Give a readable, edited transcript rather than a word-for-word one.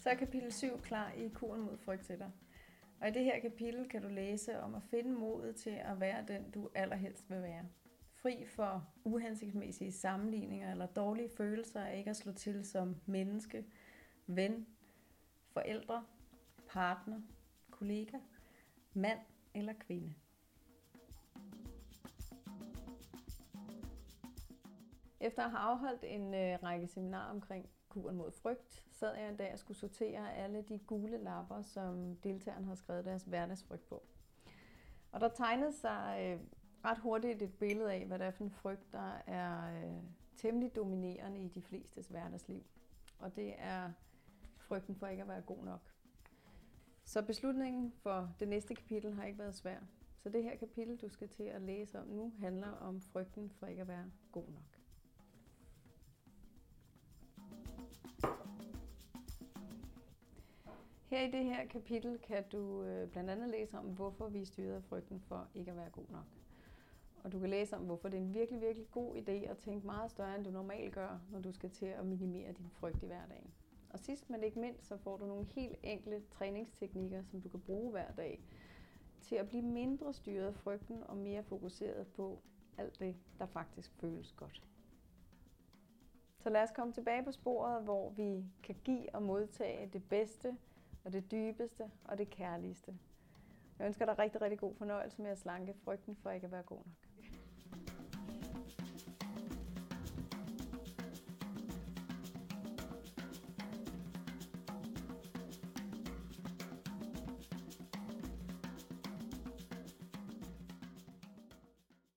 Så er kapitel 7 klar i Kuren mod frygt til dig. Og i det her kapitel kan du læse om at finde modet til at være den, du allerhelst vil være. Fri for uhensigtsmæssige sammenligninger eller dårlige følelser af ikke at slå til som menneske, ven, forældre, partner, kollega, mand eller kvinde. Efter at have afholdt en række seminarer omkring kuren mod frygt, sad jeg en dag og skulle sortere alle de gule lapper, som deltagerne har skrevet deres hverdagsfrygt på. Og der tegnede sig ret hurtigt et billede af, hvad det er for en frygt, der er temmelig dominerende i de flestes hverdagsliv. Og det er frygten for ikke at være god nok. Så beslutningen for det næste kapitel har ikke været svær. Så det her kapitel, du skal til at læse om nu, handler om frygten for ikke at være god nok. Her i det her kapitel kan du blandt andet læse om, hvorfor vi er styret af frygten for ikke at være god nok. Og du kan læse om, hvorfor det er en virkelig, virkelig god idé at tænke meget større, end du normalt gør, når du skal til at minimere din frygt i hverdagen. Og sidst, men ikke mindst, så får du nogle helt enkle træningsteknikker, som du kan bruge hver dag, til at blive mindre styret af frygten og mere fokuseret på alt det, der faktisk føles godt. Så lad os komme tilbage på sporet, hvor vi kan give og modtage det bedste, og det dybeste og det kærligste. Jeg ønsker dig rigtig, rigtig god fornøjelse med at slanke frygten for ikke at være god nok.